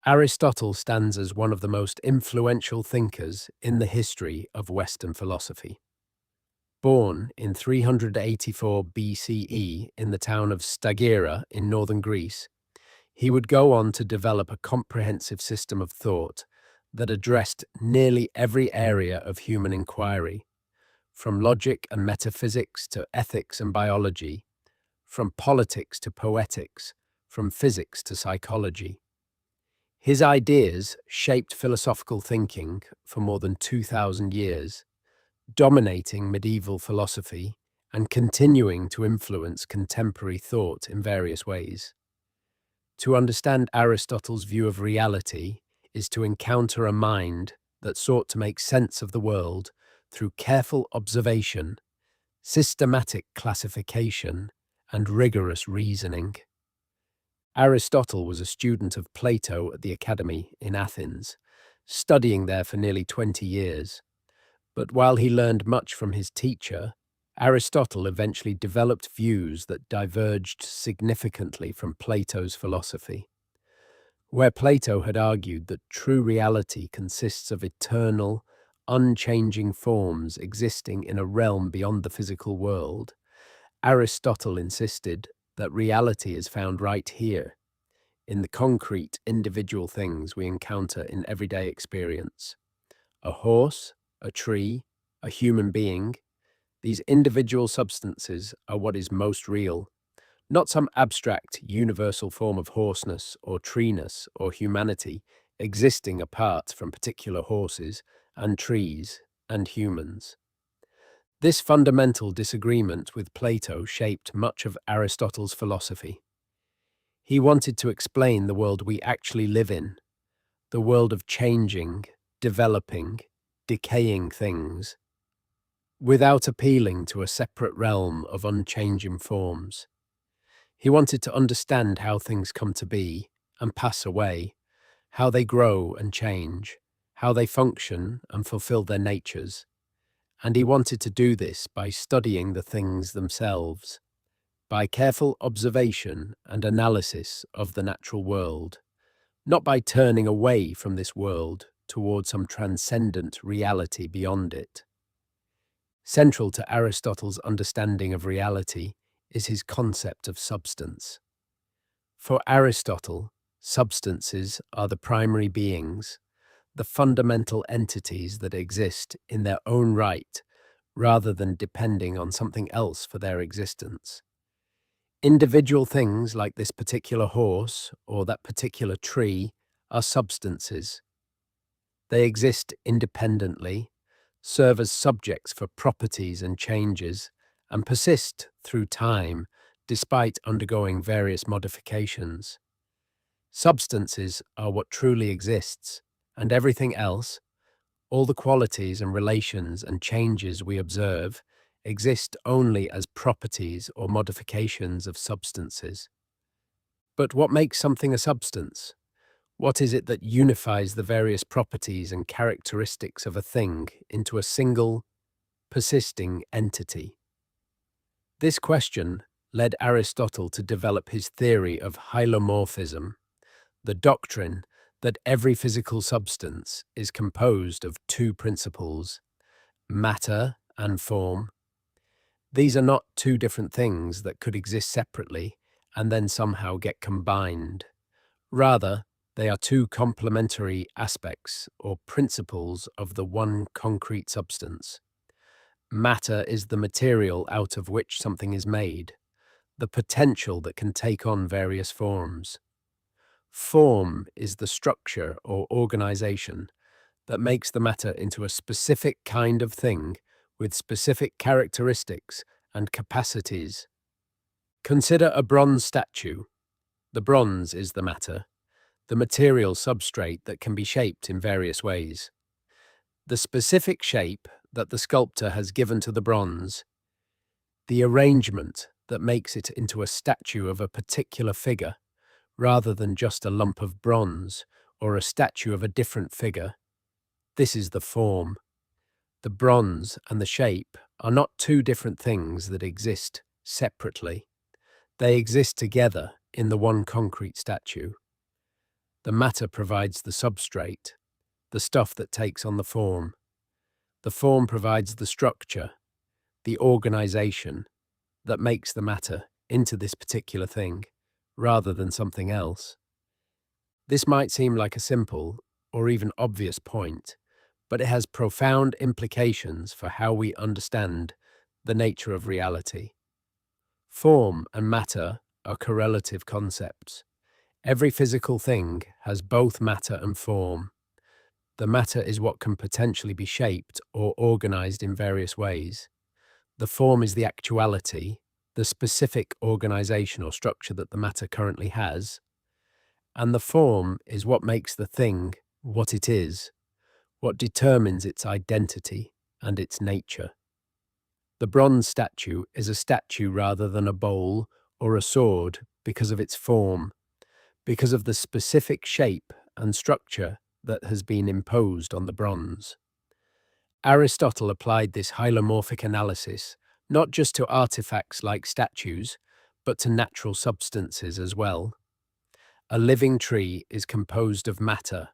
Aristotle stands as one of the most influential thinkers in the history of Western philosophy. Born in 384 BCE in the town of Stagira in northern Greece, he would go on to develop a comprehensive system of thought that addressed nearly every area of human inquiry, from logic and metaphysics to ethics and biology, from politics to poetics, from physics to psychology. His ideas shaped philosophical thinking for more than 2,000 years, dominating medieval philosophy and continuing to influence contemporary thought in various ways. To understand Aristotle's view of reality is to encounter a mind that sought to make sense of the world through careful observation, systematic classification, and rigorous reasoning. Aristotle was a student of Plato at the Academy in Athens, studying there for nearly 20 years. But while he learned much from his teacher, Aristotle eventually developed views that diverged significantly from Plato's philosophy. Where Plato had argued that true reality consists of eternal, unchanging forms existing in a realm beyond the physical world, Aristotle insisted that reality is found right here, in the concrete individual things we encounter in everyday experience. A horse, a tree, a human being, these individual substances are what is most real, not some abstract universal form of horseness or treeness or humanity existing apart from particular horses and trees and humans. This fundamental disagreement with Plato shaped much of Aristotle's philosophy. He wanted to explain the world we actually live in, the world of changing, developing, decaying things, without appealing to a separate realm of unchanging forms. He wanted to understand how things come to be and pass away, how they grow and change, how they function and fulfill their natures. And he wanted to do this by studying the things themselves, by careful observation and analysis of the natural world, not by turning away from this world towards some transcendent reality beyond it. Central to Aristotle's understanding of reality is his concept of substance. For Aristotle, substances are the primary beings, the fundamental entities that exist in their own right rather than depending on something else for their existence. Individual things like this particular horse or that particular tree are substances. They exist independently, serve as subjects for properties and changes, and persist through time despite undergoing various modifications. Substances are what truly exists, and everything else, all the qualities and relations and changes we observe, exist only as properties or modifications of substances. But what makes something a substance? What is it that unifies the various properties and characteristics of a thing into a single, persisting entity? This question led Aristotle to develop his theory of hylomorphism, the doctrine that every physical substance is composed of two principles, matter and form. These are not two different things that could exist separately and then somehow get combined. Rather, they are two complementary aspects or principles of the one concrete substance. Matter is the material out of which something is made, the potential that can take on various forms. Form is the structure or organization that makes the matter into a specific kind of thing with specific characteristics and capacities. Consider a bronze statue. The bronze is the matter, the material substrate that can be shaped in various ways. The specific shape that the sculptor has given to the bronze, the arrangement that makes it into a statue of a particular figure, rather than just a lump of bronze or a statue of a different figure. This is the form. The bronze and the shape are not two different things that exist separately. They exist together in the one concrete statue. The matter provides the substrate, the stuff that takes on the form. The form provides the structure, the organization that makes the matter into this particular thing, rather than something else. This might seem like a simple or even obvious point, but it has profound implications for how we understand the nature of reality. Form and matter are correlative concepts. Every physical thing has both matter and form. The matter is what can potentially be shaped or organized in various ways. The form is the actuality, the specific organization or structure that the matter currently has. And the form is what makes the thing what it is, what determines its identity and its nature. The bronze statue is a statue rather than a bowl or a sword because of its form, because of the specific shape and structure that has been imposed on the bronze. Aristotle applied this hylomorphic analysis not just to artifacts like statues, but to natural substances as well. A living tree is composed of matter,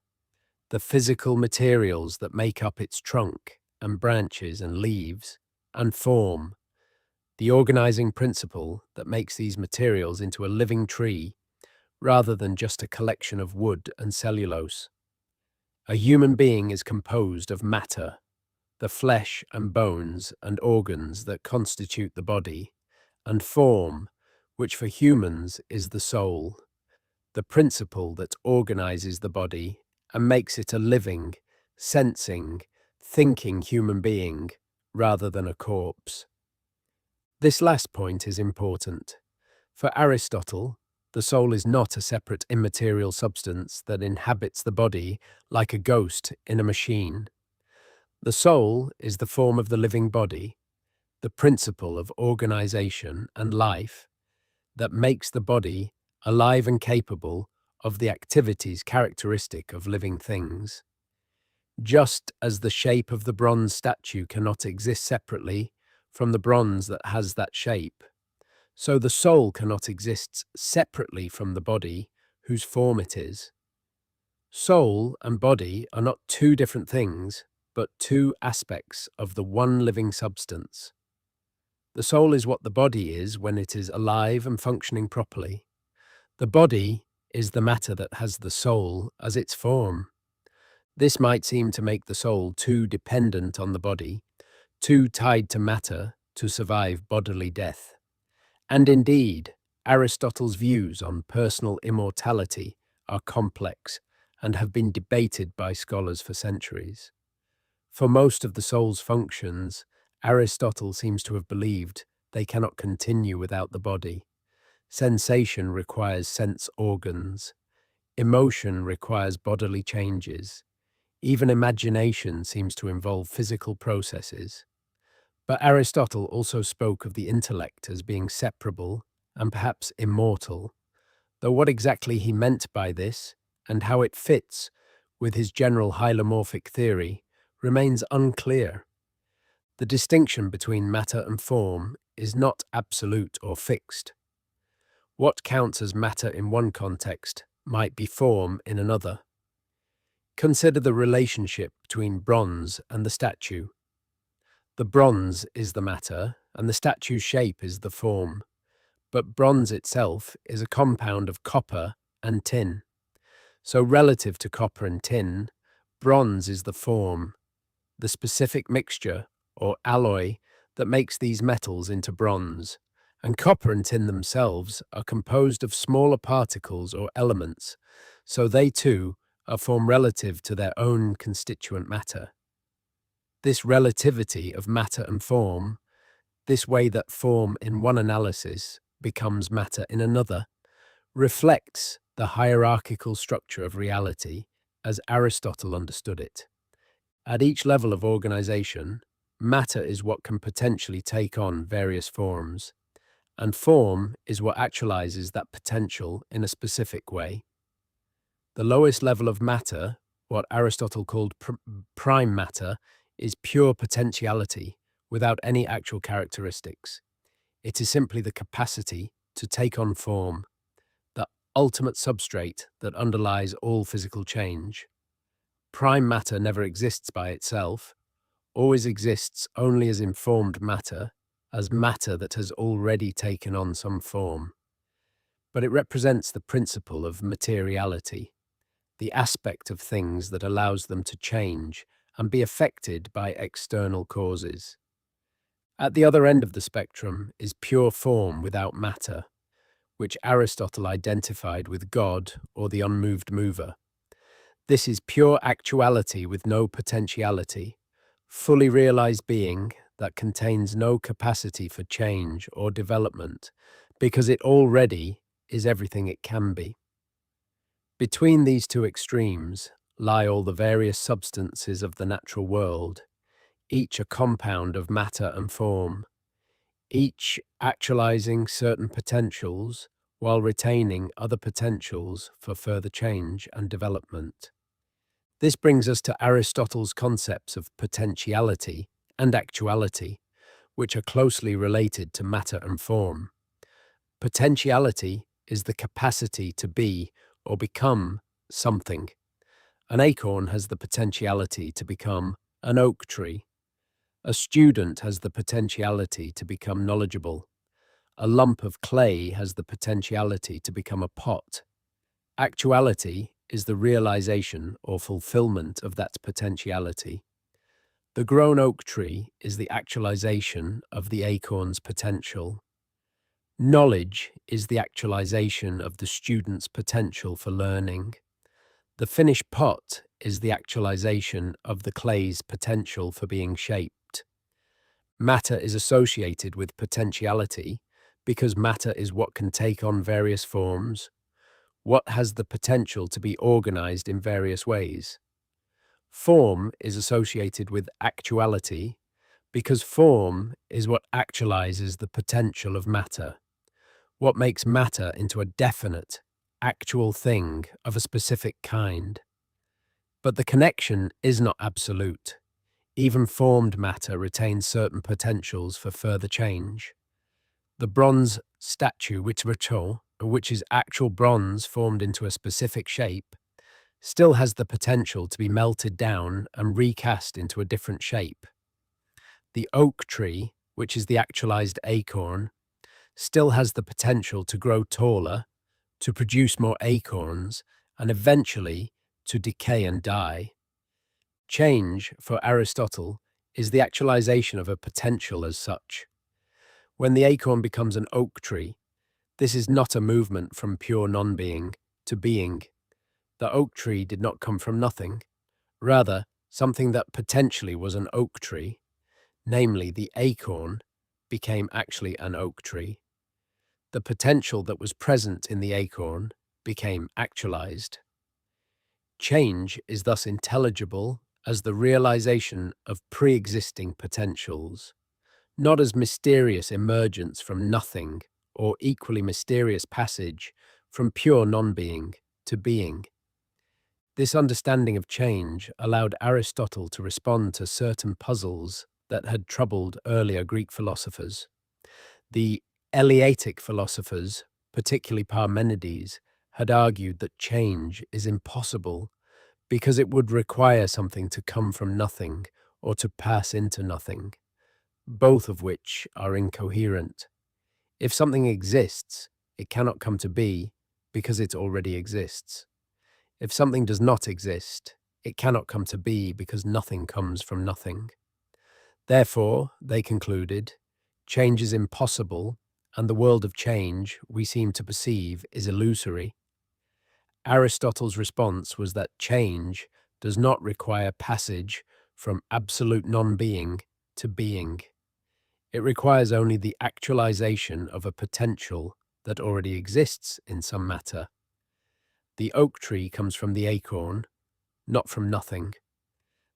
the physical materials that make up its trunk and branches and leaves, and form, the organizing principle that makes these materials into a living tree rather than just a collection of wood and cellulose. A human being is composed of matter, the flesh and bones and organs that constitute the body, and form, which for humans is the soul, the principle that organizes the body and makes it a living, sensing, thinking human being rather than a corpse. This last point is important. For Aristotle, the soul is not a separate immaterial substance that inhabits the body like a ghost in a machine. The soul is the form of the living body, the principle of organization and life that makes the body alive and capable of the activities characteristic of living things. Just as the shape of the bronze statue cannot exist separately from the bronze that has that shape, so the soul cannot exist separately from the body whose form it is. Soul and body are not two different things, but two aspects of the one living substance. The soul is what the body is when it is alive and functioning properly. The body is the matter that has the soul as its form. This might seem to make the soul too dependent on the body, too tied to matter to survive bodily death. And indeed, Aristotle's views on personal immortality are complex and have been debated by scholars for centuries. For most of the soul's functions, Aristotle seems to have believed they cannot continue without the body. Sensation requires sense organs. Emotion requires bodily changes. Even imagination seems to involve physical processes. But Aristotle also spoke of the intellect as being separable and perhaps immortal, though what exactly he meant by this and how it fits with his general hylomorphic theory remains unclear. The distinction between matter and form is not absolute or fixed. What counts as matter in one context might be form in another. Consider the relationship between bronze and the statue. The bronze is the matter, and the statue's shape is the form. But bronze itself is a compound of copper and tin. So relative to copper and tin, bronze is the form, the specific mixture or alloy that makes these metals into bronze. And copper and tin themselves are composed of smaller particles or elements, so they too are formed relative to their own constituent matter. This relativity of matter and form, this way that form in one analysis becomes matter in another, reflects the hierarchical structure of reality as Aristotle understood it. At each level of organization, matter is what can potentially take on various forms, and form is what actualizes that potential in a specific way. The lowest level of matter, what Aristotle called prime matter, is pure potentiality without any actual characteristics. It is simply the capacity to take on form, the ultimate substrate that underlies all physical change. Prime matter never exists by itself, always exists only as informed matter, as matter that has already taken on some form. But it represents the principle of materiality, the aspect of things that allows them to change and be affected by external causes. At the other end of the spectrum is pure form without matter, which Aristotle identified with God or the unmoved mover. This is pure actuality with no potentiality, fully realized being that contains no capacity for change or development, because it already is everything it can be. Between these two extremes lie all the various substances of the natural world, each a compound of matter and form, each actualizing certain potentials while retaining other potentials for further change and development. This brings us to Aristotle's concepts of potentiality and actuality, which are closely related to matter and form. Potentiality is the capacity to be or become something. An acorn has the potentiality to become an oak tree. A student has the potentiality to become knowledgeable. A lump of clay has the potentiality to become a pot. Actuality is the realization or fulfillment of that potentiality. The grown oak tree is the actualization of the acorn's potential. Knowledge is the actualization of the student's potential for learning. The finished pot is the actualization of the clay's potential for being shaped. Matter is associated with potentiality because matter is what can take on various forms, what has the potential to be organized in various ways. Form is associated with actuality because form is what actualizes the potential of matter, what makes matter into a definite, actual thing of a specific kind. But the connection is not absolute. Even formed matter retains certain potentials for further change. The bronze statue, which is actual bronze formed into a specific shape, still has the potential to be melted down and recast into a different shape. The oak tree, which is the actualized acorn, still has the potential to grow taller, to produce more acorns, and eventually to decay and die. Change, for Aristotle, is the actualization of a potential as such. When the acorn becomes an oak tree, this is not a movement from pure non-being to being. The oak tree did not come from nothing. Rather, something that potentially was an oak tree, namely the acorn, became actually an oak tree. The potential that was present in the acorn became actualized. Change is thus intelligible as the realization of pre-existing potentials, not as mysterious emergence from nothing or equally mysterious passage from pure non-being to being. This understanding of change allowed Aristotle to respond to certain puzzles that had troubled earlier Greek philosophers. The Eleatic philosophers, particularly Parmenides, had argued that change is impossible because it would require something to come from nothing or to pass into nothing, both of which are incoherent. If something exists, it cannot come to be because it already exists. If something does not exist, it cannot come to be because nothing comes from nothing. Therefore, they concluded, change is impossible, and the world of change we seem to perceive is illusory. Aristotle's response was that change does not require passage from absolute non-being to being. It requires only the actualization of a potential that already exists in some matter. The oak tree comes from the acorn, not from nothing.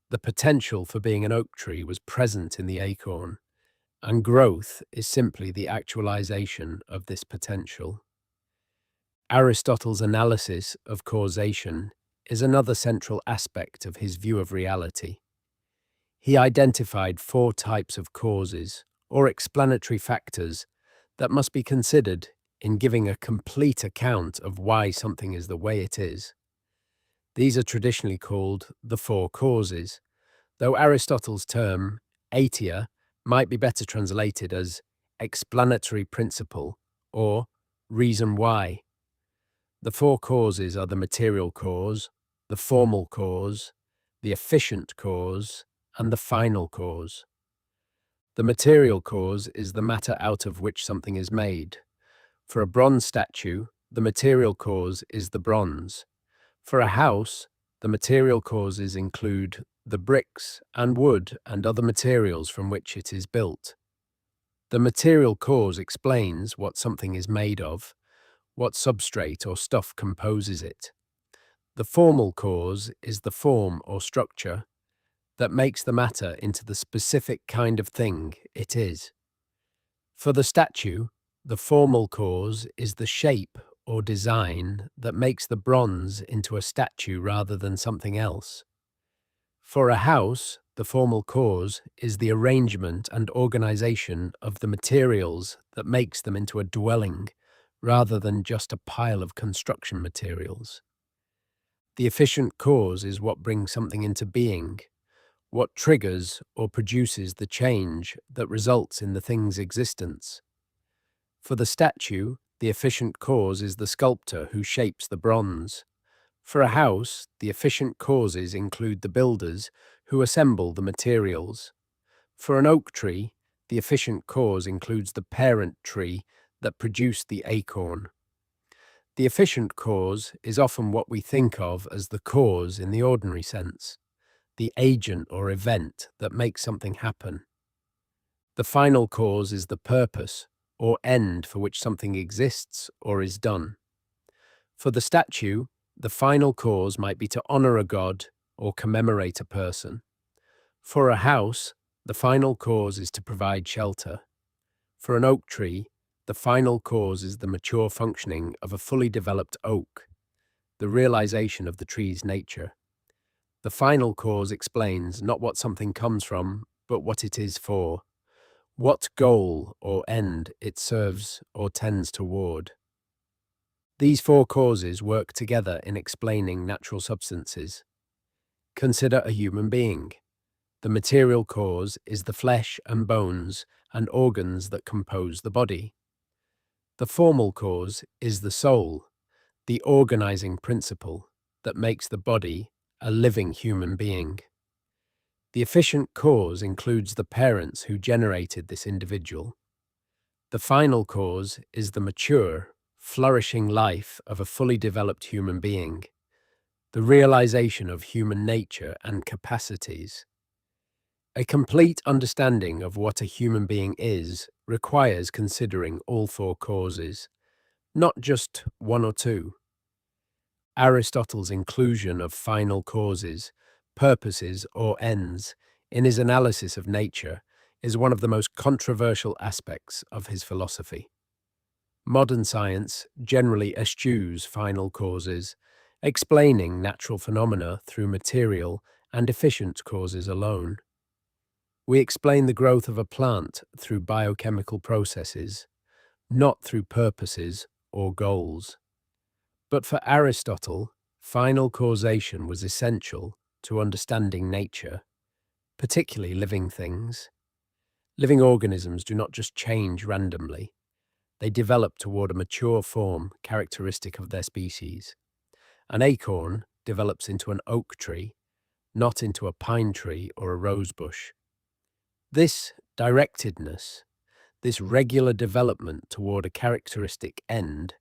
The potential for being an oak tree was present in the acorn, and growth is simply the actualization of this potential. Aristotle's analysis of causation is another central aspect of his view of reality. He identified 4 types of causes, or explanatory factors, that must be considered in giving a complete account of why something is the way it is. These are traditionally called the four causes, though Aristotle's term, atia, might be better translated as explanatory principle or reason why. The four causes are the material cause, the formal cause, the efficient cause, and the final cause. The material cause is the matter out of which something is made. For a bronze statue, the material cause is the bronze. For a house, the material causes include the bricks and wood and other materials from which it is built. The material cause explains what something is made of, what substrate or stuff composes it. The formal cause is the form or structure that makes the matter into the specific kind of thing it is. For the statue, the formal cause is the shape or design that makes the bronze into a statue rather than something else. For a house, the formal cause is the arrangement and organization of the materials that makes them into a dwelling rather than just a pile of construction materials. The efficient cause is what brings something into being, what triggers or produces the change that results in the thing's existence. For the statue, the efficient cause is the sculptor who shapes the bronze. For a house, the efficient causes include the builders who assemble the materials. For an oak tree, the efficient cause includes the parent tree that produced the acorn. The efficient cause is often what we think of as the cause in the ordinary sense, the agent or event that makes something happen. The final cause is the purpose or end for which something exists or is done. For the statue, the final cause might be to honor a god or commemorate a person. For a house, the final cause is to provide shelter. For an oak tree, the final cause is the mature functioning of a fully developed oak, the realization of the tree's nature. The final cause explains not what something comes from, but what it is for, what goal or end it serves or tends toward. These four causes work together in explaining natural substances. Consider a human being. The material cause is the flesh and bones and organs that compose the body. The formal cause is the soul, the organizing principle that makes the body a living human being. The efficient cause includes the parents who generated this individual. The final cause is the mature, flourishing life of a fully developed human being, the realization of human nature and capacities. A complete understanding of what a human being is requires considering all four causes, not just one or two. Aristotle's inclusion of final causes, purposes, or ends in his analysis of nature is one of the most controversial aspects of his philosophy. Modern science generally eschews final causes, explaining natural phenomena through material and efficient causes alone. We explain the growth of a plant through biochemical processes, not through purposes or goals. But for Aristotle, final causation was essential to understanding nature, particularly living things. Living organisms do not just change randomly. They develop toward a mature form characteristic of their species. An acorn develops into an oak tree, not into a pine tree or a rose bush. This directedness, this regular development toward a characteristic end,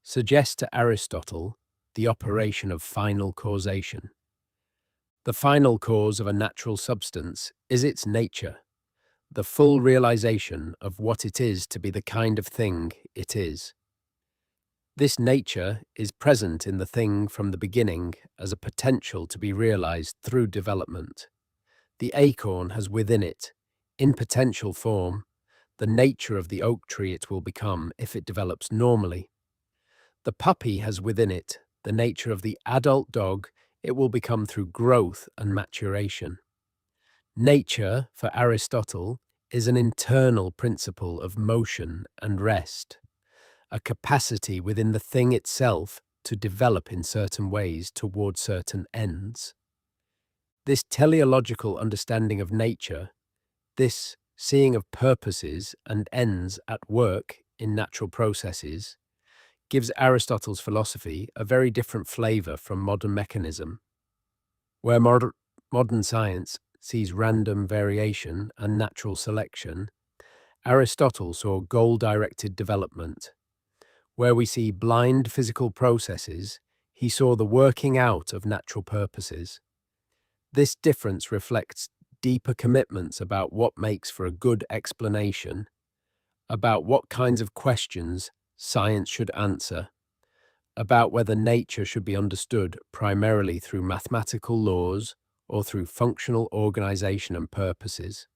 suggests to Aristotle the operation of final causation. The final cause of a natural substance is its nature, the full realization of what it is to be the kind of thing it is. This nature is present in the thing from the beginning as a potential to be realized through development. The acorn has within it, in potential form, the nature of the oak tree it will become if it develops normally. The puppy has within it the nature of the adult dog it will become through growth and maturation. Nature, for Aristotle, is an internal principle of motion and rest, a capacity within the thing itself to develop in certain ways toward certain ends. This teleological understanding of nature, this seeing of purposes and ends at work in natural processes, gives Aristotle's philosophy a very different flavor from modern mechanism, where modern science sees random variation and natural selection. Aristotle saw goal-directed development. Where we see blind physical processes, he saw the working out of natural purposes. This difference reflects deeper commitments about what makes for a good explanation, about what kinds of questions science should answer, about whether nature should be understood primarily through mathematical laws or through functional organization and purposes.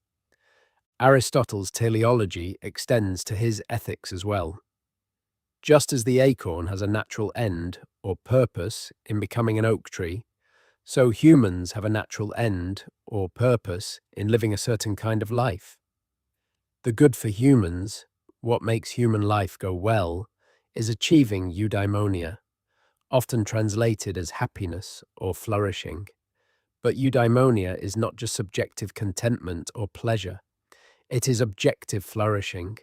Aristotle's teleology extends to his ethics as well. Just as the acorn has a natural end or purpose in becoming an oak tree, so humans have a natural end or purpose in living a certain kind of life. The good for humans, what makes human life go well, is achieving eudaimonia, often translated as happiness or flourishing. But eudaimonia is not just subjective contentment or pleasure. It is objective flourishing,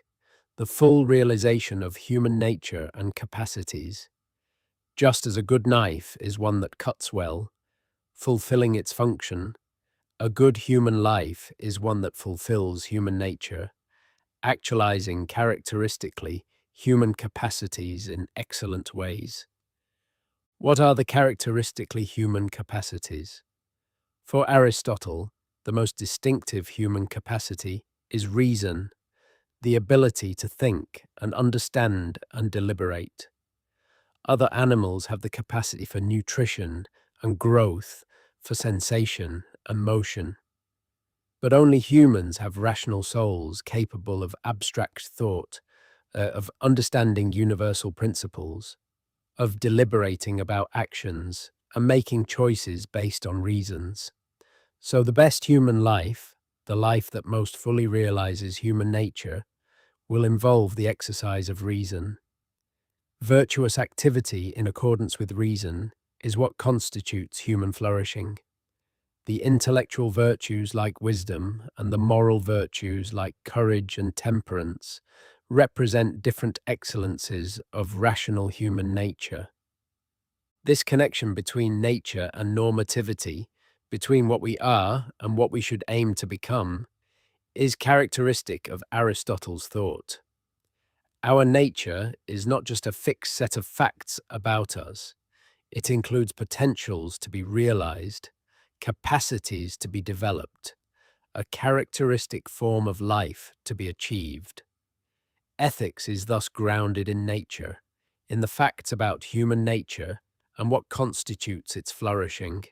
the full realization of human nature and capacities. Just as a good knife is one that cuts well, fulfilling its function, a good human life is one that fulfills human nature, actualizing characteristically human capacities in excellent ways. What are the characteristically human capacities? For Aristotle, the most distinctive human capacity is reason, the ability to think and understand and deliberate. Other animals have the capacity for nutrition and growth, for sensation and motion. But only humans have rational souls capable of abstract thought, of understanding universal principles, of deliberating about actions and making choices based on reasons. So the best human life, the life that most fully realizes human nature, will involve the exercise of reason. Virtuous activity in accordance with reason is what constitutes human flourishing. The intellectual virtues like wisdom and the moral virtues like courage and temperance represent different excellences of rational human nature. This connection between nature and normativity, between what we are and what we should aim to become, is characteristic of Aristotle's thought. Our nature is not just a fixed set of facts about us. It includes potentials to be realized, capacities to be developed, a characteristic form of life to be achieved. Ethics is thus grounded in nature, in the facts about human nature and what constitutes its flourishing.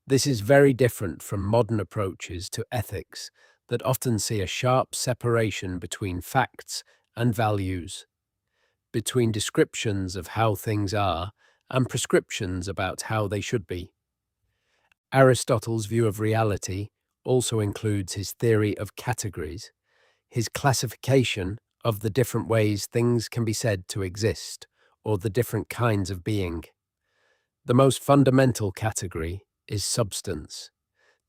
This is very different from modern approaches to ethics that often see a sharp separation between facts and values, between descriptions of how things are and prescriptions about how they should be. Aristotle's view of reality also includes his theory of categories, his classification of the different ways things can be said to exist, or the different kinds of being. The most fundamental category is substance,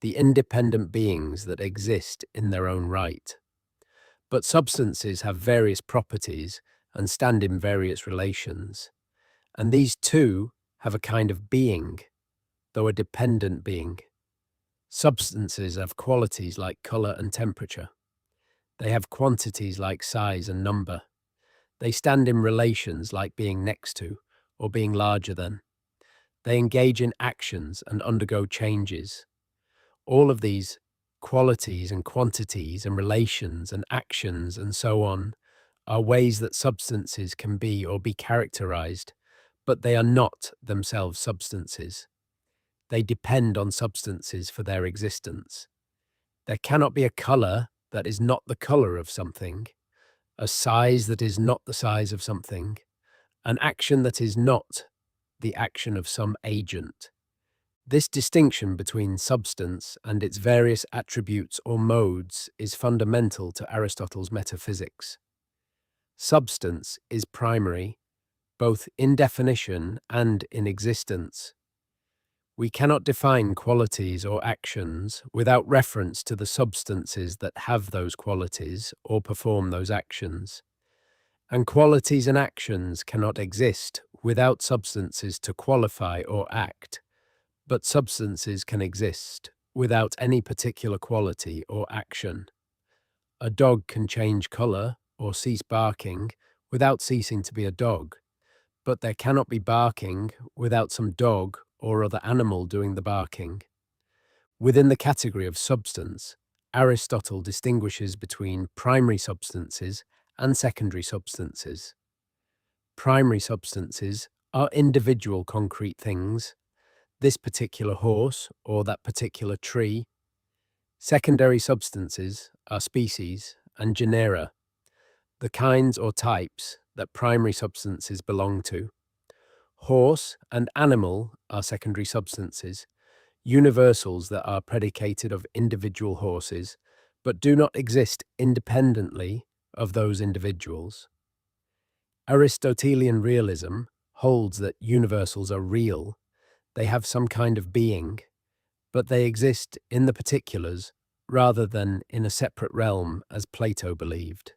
the independent beings that exist in their own right. But substances have various properties and stand in various relations, and these too have a kind of being, though a dependent being. Substances have qualities like color and temperature. They have quantities like size and number. They stand in relations like being next to or being larger than. They engage in actions and undergo changes. All of these qualities and quantities and relations and actions and so on are ways that substances can be or be characterized, but they are not themselves substances. They depend on substances for their existence. There cannot be a color that is not the color of something, a size that is not the size of something, an action that is not the action of some agent. This distinction between substance and its various attributes or modes is fundamental to Aristotle's metaphysics. Substance is primary, both in definition and in existence. We cannot define qualities or actions without reference to the substances that have those qualities or perform those actions. And qualities and actions cannot exist without substances to qualify or act, but substances can exist without any particular quality or action. A dog can change color or cease barking without ceasing to be a dog, but there cannot be barking without some dog or other animal doing the barking. Within the category of substance, Aristotle distinguishes between primary substances and secondary substances. Primary substances are individual concrete things, this particular horse or that particular tree. Secondary substances are species and genera, the kinds or types that primary substances belong to. Horse and animal are secondary substances, universals that are predicated of individual horses, but do not exist independently of those individuals. Aristotelian realism holds that universals are real, they have some kind of being, but they exist in the particulars rather than in a separate realm as Plato believed.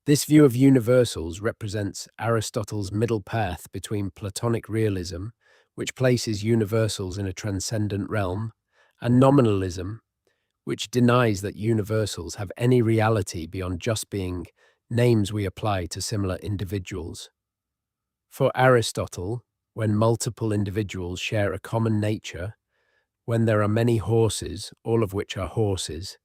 This view of universals represents Aristotle's middle path between Platonic realism, which places universals in a transcendent realm, and nominalism, which denies that universals have any reality beyond just being names we apply to similar individuals. For Aristotle, when multiple individuals share a common nature, when there are many horses, all of which are horses,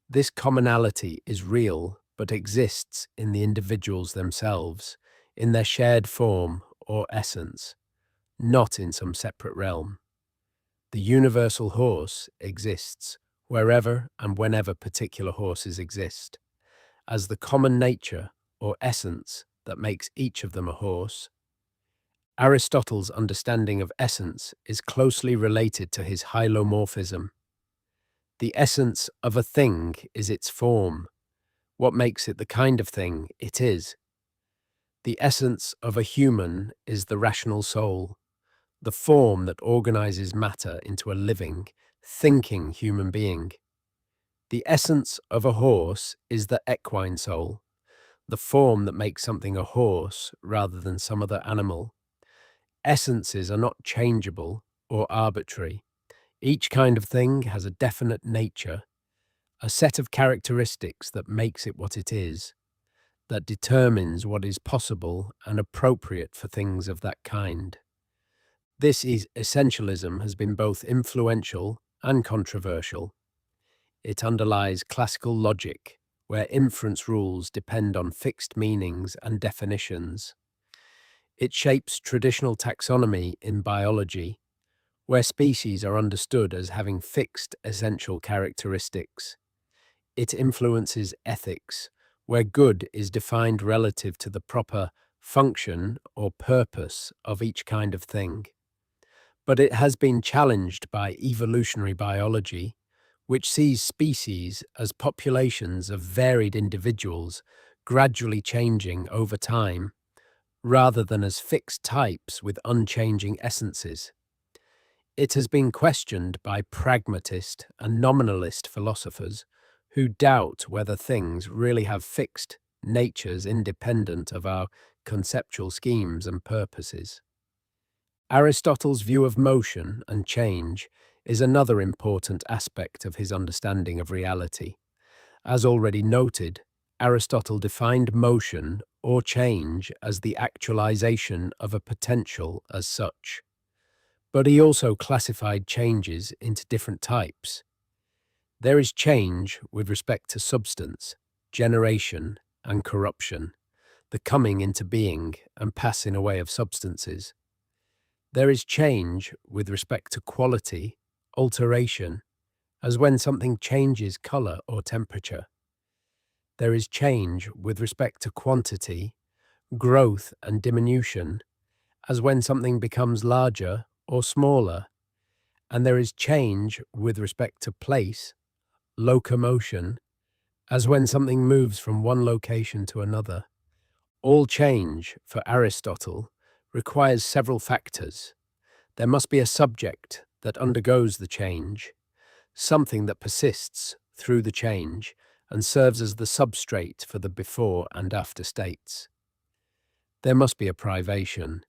this commonality is real but exists in the individuals themselves, in their shared form or essence, not in some separate realm. The universal horse exists wherever and whenever particular horses exist, as the common nature or essence that makes each of them a horse. Aristotle's understanding of essence is closely related to his hylomorphism. The essence of a thing is its form, what makes it the kind of thing it is. The essence of a human is the rational soul, the form that organizes matter into a living, thinking human being. The essence of a horse is the equine soul, the form that makes something a horse rather than some other animal. Essences are not changeable or arbitrary. Each kind of thing has a definite nature, a set of characteristics that makes it what it is, that determines what is possible and appropriate for things of that kind. This essentialism has been both influential and controversial. It underlies classical logic, where inference rules depend on fixed meanings and definitions. It shapes traditional taxonomy in biology, where species are understood as having fixed essential characteristics. It influences ethics, where good is defined relative to the proper function or purpose of each kind of thing. But it has been challenged by evolutionary biology, which sees species as populations of varied individuals gradually changing over time, rather than as fixed types with unchanging essences. It has been questioned by pragmatist and nominalist philosophers who doubt whether things really have fixed natures independent of our conceptual schemes and purposes. Aristotle's view of motion and change is another important aspect of his understanding of reality. As already noted, Aristotle defined motion or change as the actualization of a potential as such. But he also classified changes into different types. There is change with respect to substance, generation, and corruption, the coming into being and passing away of substances. There is change with respect to quality, alteration, as when something changes color or temperature. There is change with respect to quantity, growth and diminution, as when something becomes larger or smaller. And there is change with respect to place, locomotion, as when something moves from one location to another. All change, for Aristotle, requires several factors. There must be a subject that undergoes the change, something that persists through the change and serves as the substrate for the before and after states. There must be a privation,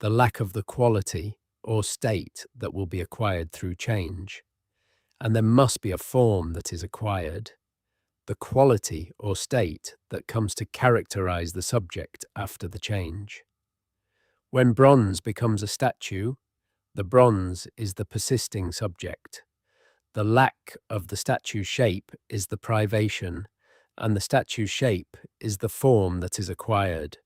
the lack of the quality or state that will be acquired through change. And there must be a form that is acquired, the quality or state that comes to characterize the subject after the change. When bronze becomes a statue, the bronze is the persisting subject. The lack of the statue's shape is the privation, and the statue's shape is the form that is acquired.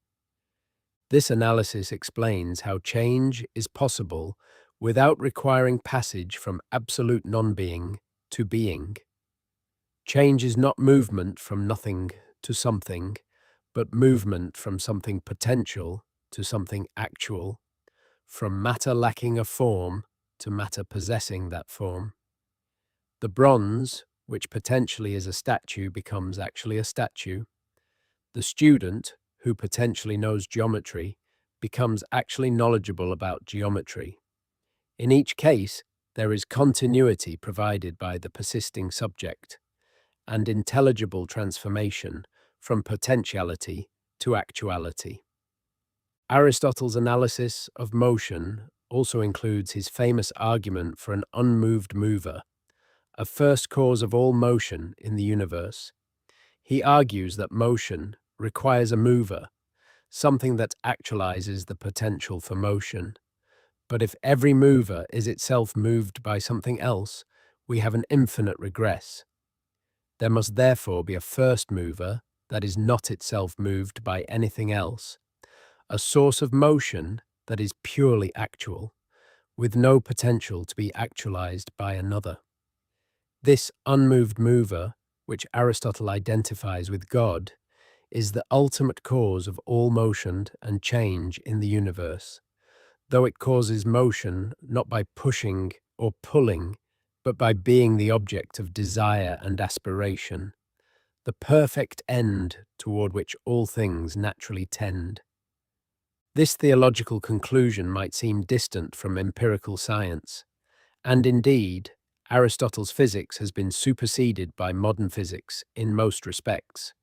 This analysis explains how change is possible without requiring passage from absolute non-being to being. Change is not movement from nothing to something, but movement from something potential to something actual, from matter lacking a form to matter possessing that form. The bronze, which potentially is a statue, becomes actually a statue. The student, who potentially knows geometry, becomes actually knowledgeable about geometry. In each case, there is continuity provided by the persisting subject, and intelligible transformation from potentiality to actuality. Aristotle's analysis of motion also includes his famous argument for an unmoved mover, a first cause of all motion in the universe. He argues that motion requires a mover, something that actualizes the potential for motion. But if every mover is itself moved by something else, we have an infinite regress. There must therefore be a first mover that is not itself moved by anything else, a source of motion that is purely actual, with no potential to be actualized by another. This unmoved mover, which Aristotle identifies with God, is the ultimate cause of all motion and change in the universe, though it causes motion not by pushing or pulling, but by being the object of desire and aspiration, the perfect end toward which all things naturally tend. This theological conclusion might seem distant from empirical science, and indeed, Aristotle's physics has been superseded by modern physics in most respects.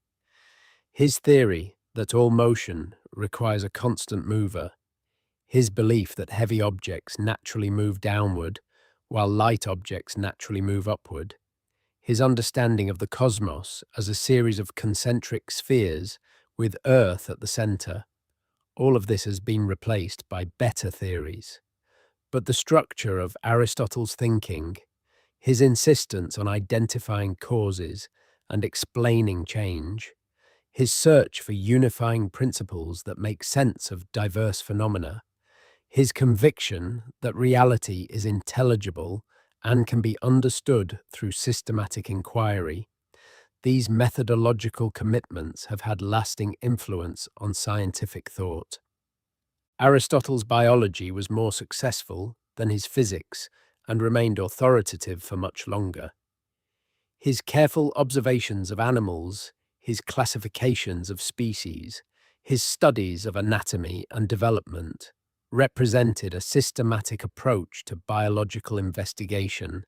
His theory that all motion requires a constant mover, his belief that heavy objects naturally move downward while light objects naturally move upward, his understanding of the cosmos as a series of concentric spheres with Earth at the center, all of this has been replaced by better theories. But the structure of Aristotle's thinking, his insistence on identifying causes and explaining change, his search for unifying principles that make sense of diverse phenomena, his conviction that reality is intelligible and can be understood through systematic inquiry, these methodological commitments have had lasting influence on scientific thought. Aristotle's biology was more successful than his physics and remained authoritative for much longer. His careful observations of animals, his classifications of species, his studies of anatomy and development represented a systematic approach to biological investigation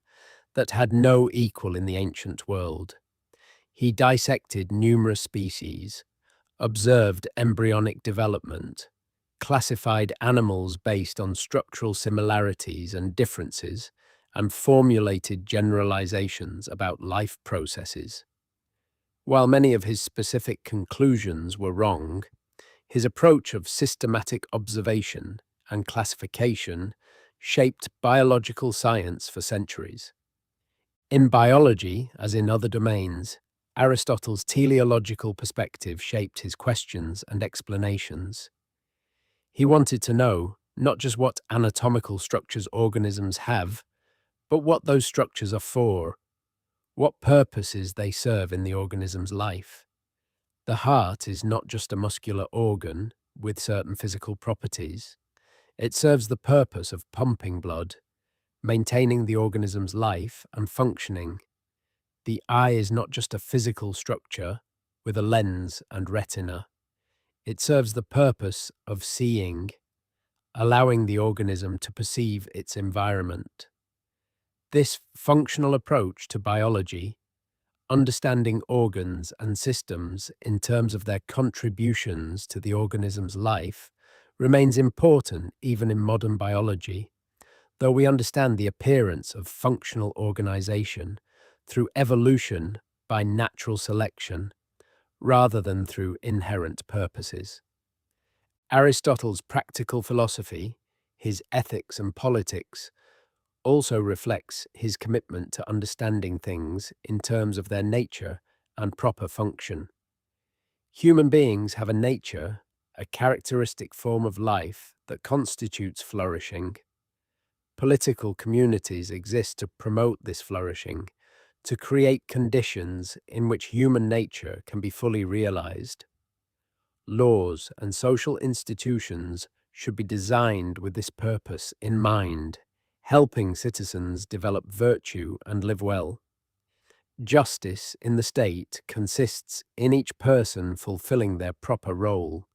that had no equal in the ancient world. He dissected numerous species, observed embryonic development, classified animals based on structural similarities and differences, and formulated generalizations about life processes. While many of his specific conclusions were wrong, his approach of systematic observation and classification shaped biological science for centuries. In biology, as in other domains, Aristotle's teleological perspective shaped his questions and explanations. He wanted to know not just what anatomical structures organisms have, but what those structures are for, what purposes they serve in the organism's life. The heart is not just a muscular organ with certain physical properties. It serves the purpose of pumping blood, maintaining the organism's life and functioning. The eye is not just a physical structure with a lens and retina. It serves the purpose of seeing, allowing the organism to perceive its environment. This functional approach to biology, understanding organs and systems in terms of their contributions to the organism's life, remains important even in modern biology, though we understand the appearance of functional organization through evolution by natural selection rather than through inherent purposes. Aristotle's practical philosophy, his ethics and politics, also reflects his commitment to understanding things in terms of their nature and proper function. Human beings have a nature, a characteristic form of life that constitutes flourishing. Political communities exist to promote this flourishing, to create conditions in which human nature can be fully realized. Laws and social institutions should be designed with this purpose in mind, helping citizens develop virtue and live well. Justice in the state consists in each person fulfilling their proper role,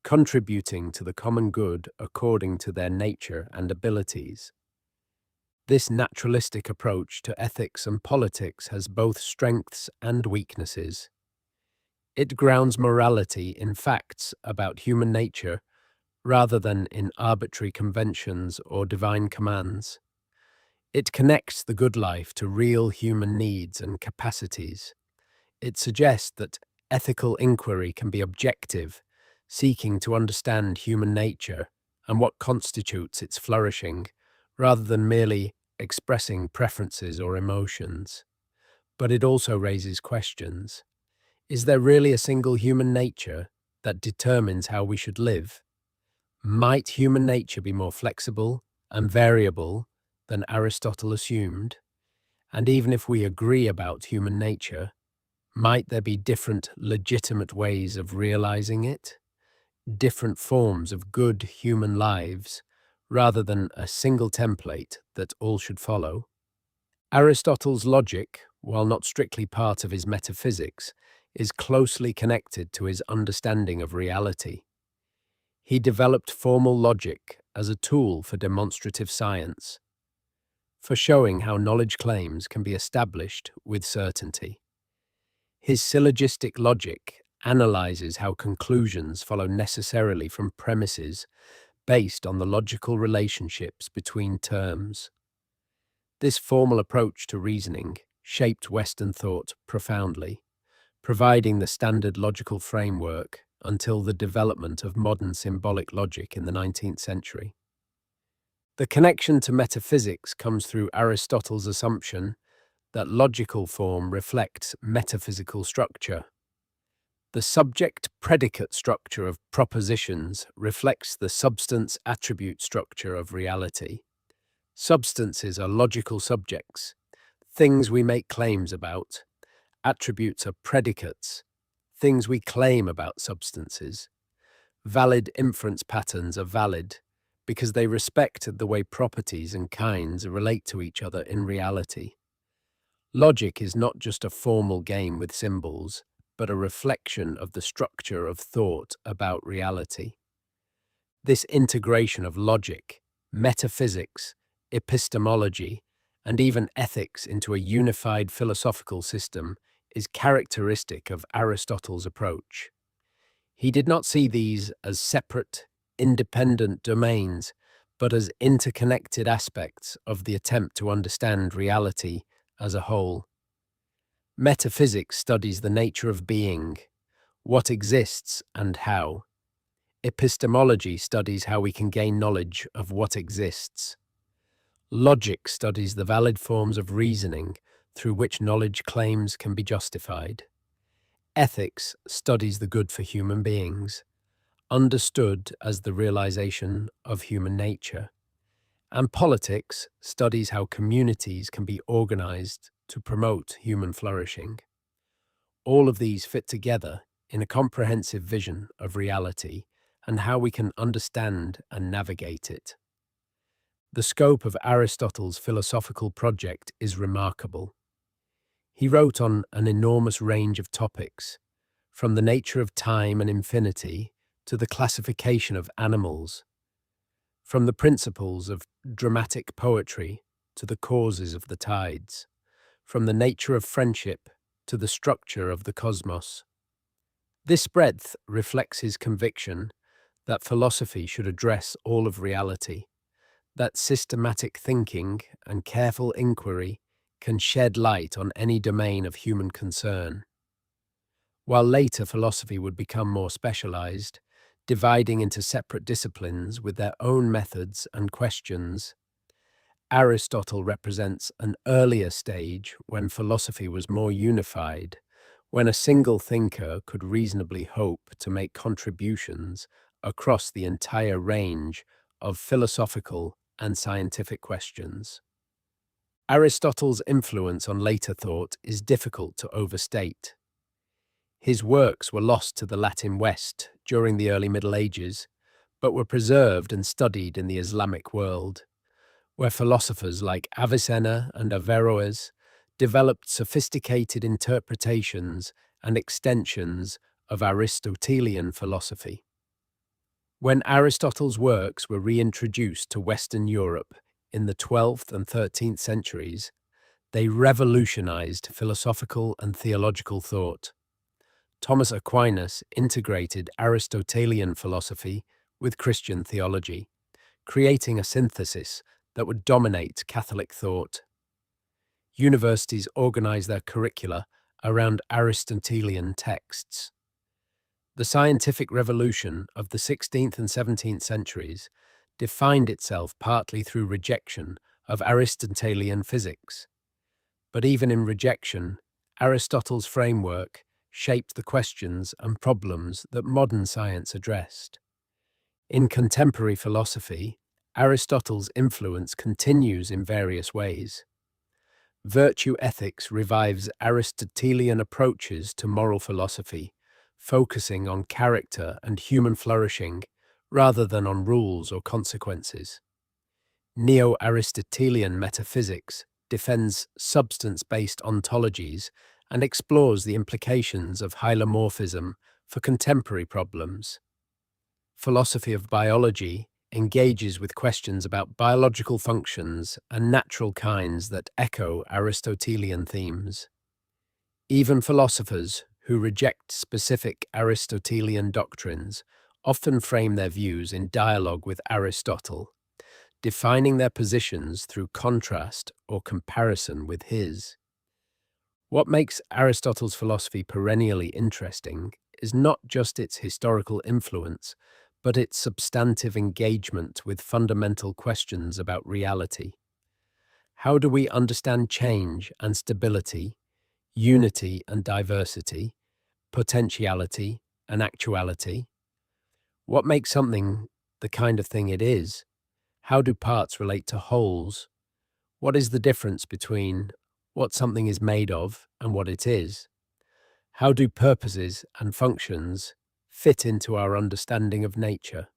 contributing to the common good according to their nature and abilities. This naturalistic approach to ethics and politics has both strengths and weaknesses. It grounds morality in facts about human nature rather than in arbitrary conventions or divine commands. It connects the good life to real human needs and capacities. It suggests that ethical inquiry can be objective, seeking to understand human nature and what constitutes its flourishing, rather than merely expressing preferences or emotions. But it also raises questions. Is there really a single human nature that determines how we should live? Might human nature be more flexible and variable than Aristotle assumed? And even if we agree about human nature, might there be different legitimate ways of realizing it? Different forms of good human lives, rather than a single template that all should follow? Aristotle's logic, while not strictly part of his metaphysics, is closely connected to his understanding of reality. He developed formal logic as a tool for demonstrative science, for showing how knowledge claims can be established with certainty. His syllogistic logic analyzes how conclusions follow necessarily from premises based on the logical relationships between terms. This formal approach to reasoning shaped Western thought profoundly, providing the standard logical framework until the development of modern symbolic logic in the 19th century. The connection to metaphysics comes through Aristotle's assumption that logical form reflects metaphysical structure. The subject-predicate structure of propositions reflects the substance-attribute structure of reality. Substances are logical subjects, things we make claims about. Attributes are predicates, things we claim about substances. Valid inference patterns are valid because they respect the way properties and kinds relate to each other in reality. Logic is not just a formal game with symbols, but a reflection of the structure of thought about reality. This integration of logic, metaphysics, epistemology, and even ethics into a unified philosophical system is characteristic of Aristotle's approach. He did not see these as separate, independent domains, but as interconnected aspects of the attempt to understand reality as a whole. Metaphysics studies the nature of being, what exists and how. Epistemology studies how we can gain knowledge of what exists. Logic studies the valid forms of reasoning through which knowledge claims can be justified. Ethics studies the good for human beings, understood as the realization of human nature. And politics studies how communities can be organized to promote human flourishing. All of these fit together in a comprehensive vision of reality and how we can understand and navigate it. The scope of Aristotle's philosophical project is remarkable. He wrote on an enormous range of topics, from the nature of time and infinity to the classification of animals, from the principles of dramatic poetry to the causes of the tides, from the nature of friendship to the structure of the cosmos. This breadth reflects his conviction that philosophy should address all of reality, that systematic thinking and careful inquiry can shed light on any domain of human concern. While later philosophy would become more specialized, dividing into separate disciplines with their own methods and questions, Aristotle represents an earlier stage when philosophy was more unified, when a single thinker could reasonably hope to make contributions across the entire range of philosophical and scientific questions. Aristotle's influence on later thought is difficult to overstate. His works were lost to the Latin West during the early Middle Ages, but were preserved and studied in the Islamic world, where philosophers like Avicenna and Averroes developed sophisticated interpretations and extensions of Aristotelian philosophy. When Aristotle's works were reintroduced to Western Europe in the 12th and 13th centuries, they revolutionized philosophical and theological thought. Thomas Aquinas integrated Aristotelian philosophy with Christian theology, creating a synthesis that would dominate Catholic thought. Universities organized their curricula around Aristotelian texts. The scientific revolution of the 16th and 17th centuries defined itself partly through rejection of Aristotelian physics. But even in rejection, Aristotle's framework shaped the questions and problems that modern science addressed. In contemporary philosophy, Aristotle's influence continues in various ways. Virtue ethics revives Aristotelian approaches to moral philosophy, focusing on character and human flourishing rather than on rules or consequences. Neo-Aristotelian metaphysics defends substance-based ontologies and explores the implications of hylomorphism for contemporary problems. Philosophy of biology engages with questions about biological functions and natural kinds that echo Aristotelian themes. Even philosophers who reject specific Aristotelian doctrines often frame their views in dialogue with Aristotle, defining their positions through contrast or comparison with his. What makes Aristotle's philosophy perennially interesting is not just its historical influence, but its substantive engagement with fundamental questions about reality. How do we understand change and stability, unity and diversity, potentiality and actuality? What makes something the kind of thing it is? How do parts relate to wholes? What is the difference between what something is made of and what it is? How do purposes and functions fit into our understanding of nature?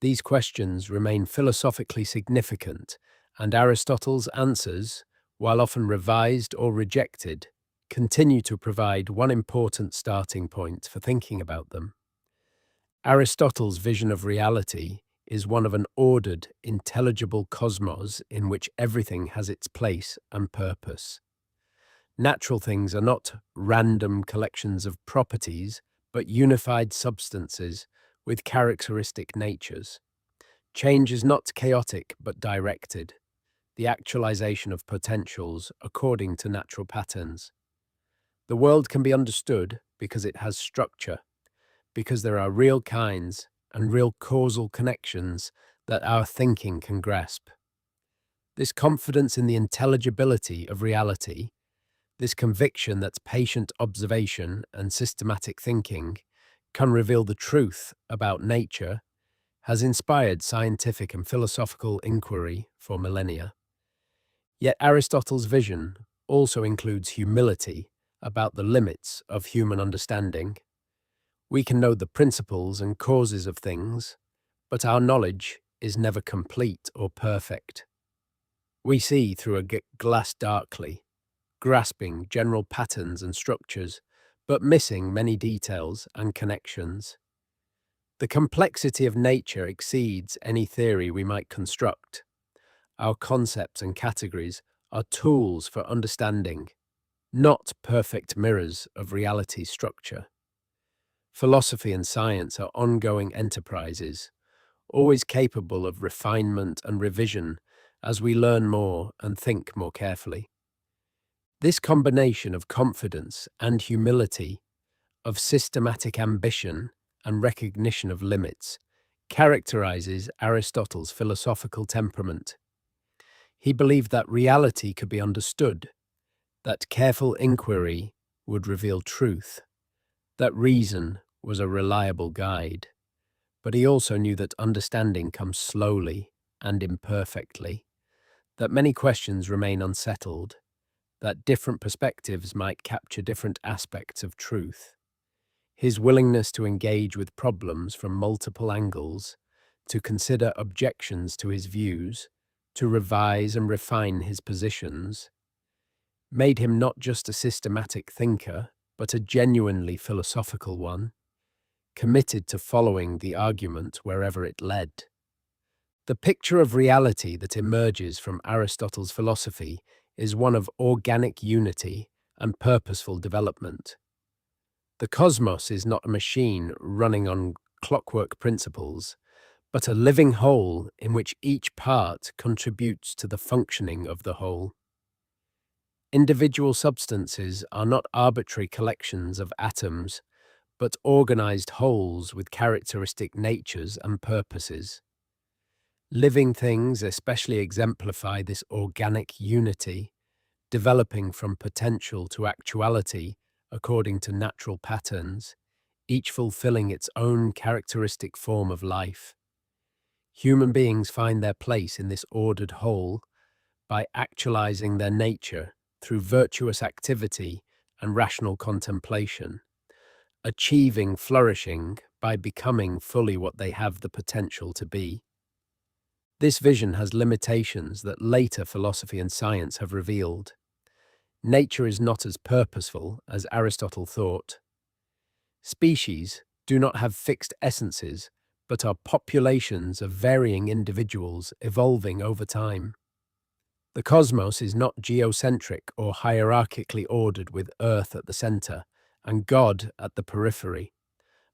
These questions remain philosophically significant, and Aristotle's answers, while often revised or rejected, continue to provide one important starting point for thinking about them. Aristotle's vision of reality is one of an ordered, intelligible cosmos in which everything has its place and purpose. Natural things are not random collections of properties, but unified substances with characteristic natures. Change is not chaotic but directed, the actualization of potentials according to natural patterns. The world can be understood because it has structure, because there are real kinds and real causal connections that our thinking can grasp. This confidence in the intelligibility of reality, this conviction that patient observation and systematic thinking can reveal the truth about nature, has inspired scientific and philosophical inquiry for millennia. Yet Aristotle's vision also includes humility about the limits of human understanding. We can know the principles and causes of things, but our knowledge is never complete or perfect. We see through a glass darkly, grasping general patterns and structures, but missing many details and connections. The complexity of nature exceeds any theory we might construct. Our concepts and categories are tools for understanding, not perfect mirrors of reality's structure. Philosophy and science are ongoing enterprises, always capable of refinement and revision as we learn more and think more carefully. This combination of confidence and humility, of systematic ambition and recognition of limits, characterizes Aristotle's philosophical temperament. He believed that reality could be understood, that careful inquiry would reveal truth, that reason was a reliable guide. But he also knew that understanding comes slowly and imperfectly, that many questions remain unsettled, that different perspectives might capture different aspects of truth. His willingness to engage with problems from multiple angles, to consider objections to his views, to revise and refine his positions, made him not just a systematic thinker, but a genuinely philosophical one, committed to following the argument wherever it led. The picture of reality that emerges from Aristotle's philosophy is one of organic unity and purposeful development. The cosmos is not a machine running on clockwork principles, but a living whole in which each part contributes to the functioning of the whole. Individual substances are not arbitrary collections of atoms, but organized wholes with characteristic natures and purposes. Living things especially exemplify this organic unity, developing from potential to actuality according to natural patterns, each fulfilling its own characteristic form of life. Human beings find their place in this ordered whole by actualizing their nature through virtuous activity and rational contemplation, achieving flourishing by becoming fully what they have the potential to be. This vision has limitations that later philosophy and science have revealed. Nature is not as purposeful as Aristotle thought. Species do not have fixed essences, but are populations of varying individuals evolving over time. The cosmos is not geocentric or hierarchically ordered with Earth at the center and God at the periphery.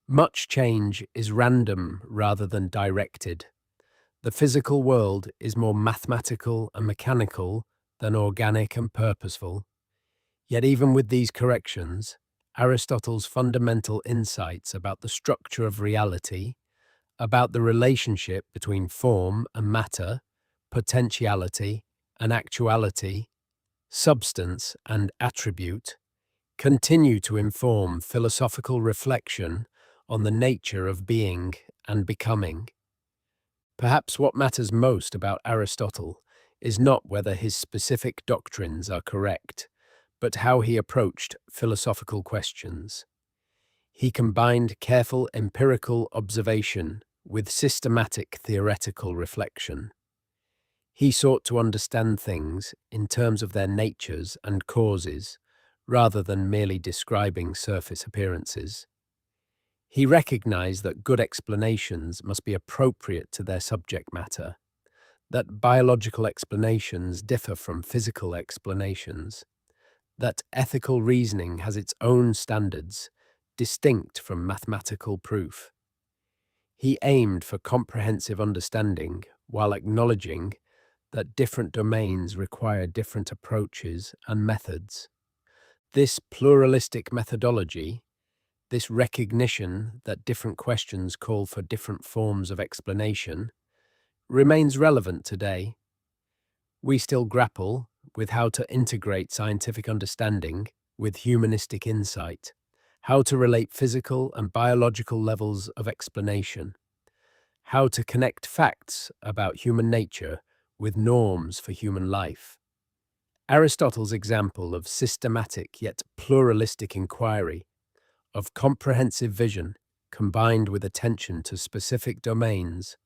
Much change is random rather than directed. The physical world is more mathematical and mechanical than organic and purposeful. Yet even with these corrections, Aristotle's fundamental insights about the structure of reality, about the relationship between form and matter, potentiality and actuality, substance and attribute, continue to inform philosophical reflection on the nature of being and becoming. Perhaps what matters most about Aristotle is not whether his specific doctrines are correct, but how he approached philosophical questions. He combined careful empirical observation with systematic theoretical reflection. He sought to understand things in terms of their natures and causes, rather than merely describing surface appearances. He recognized that good explanations must be appropriate to their subject matter, that biological explanations differ from physical explanations, that ethical reasoning has its own standards, distinct from mathematical proof. He aimed for comprehensive understanding while acknowledging that different domains require different approaches and methods. This pluralistic methodology, this recognition that different questions call for different forms of explanation, remains relevant today. We still grapple with how to integrate scientific understanding with humanistic insight, how to relate physical and biological levels of explanation, how to connect facts about human nature with norms for human life. Aristotle's example of systematic yet pluralistic inquiry, of comprehensive vision combined with attention to specific domains,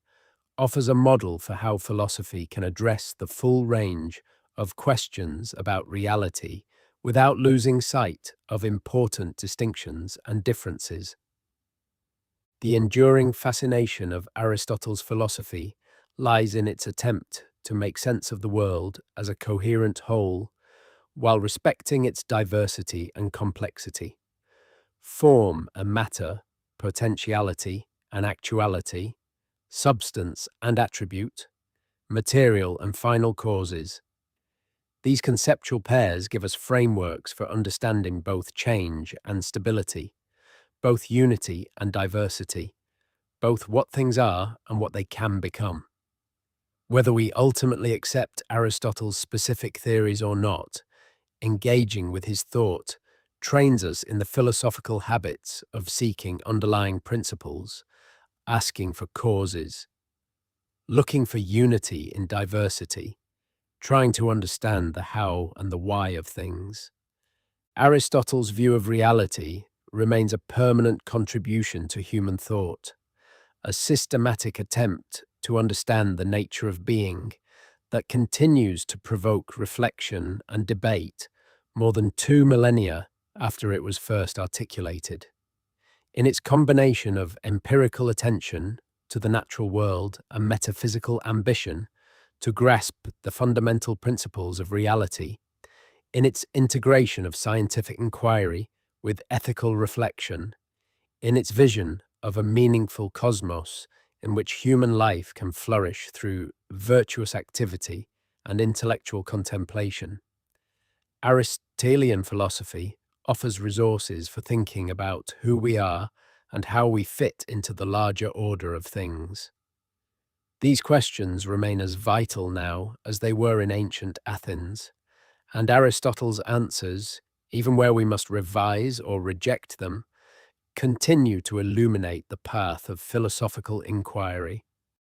offers a model for how philosophy can address the full range of questions about reality without losing sight of important distinctions and differences. The enduring fascination of Aristotle's philosophy lies in its attempt to make sense of the world as a coherent whole while respecting its diversity and complexity. Form and matter, potentiality and actuality, substance and attribute, material and final causes. These conceptual pairs give us frameworks for understanding both change and stability, both unity and diversity, both what things are and what they can become. Whether we ultimately accept Aristotle's specific theories or not, engaging with his thought trains us in the philosophical habits of seeking underlying principles, asking for causes, looking for unity in diversity, trying to understand the how and the why of things. Aristotle's view of reality remains a permanent contribution to human thought, a systematic attempt to understand the nature of being that continues to provoke reflection and debate more than 2 millennia after it was first articulated. In its combination of empirical attention to the natural world and metaphysical ambition to grasp the fundamental principles of reality, in its integration of scientific inquiry with ethical reflection, in its vision of a meaningful cosmos in which human life can flourish through virtuous activity and intellectual contemplation, Aristotelian philosophy offers resources for thinking about who we are and how we fit into the larger order of things. These questions remain as vital now as they were in ancient Athens, and Aristotle's answers, even where we must revise or reject them, continue to illuminate the path of philosophical inquiry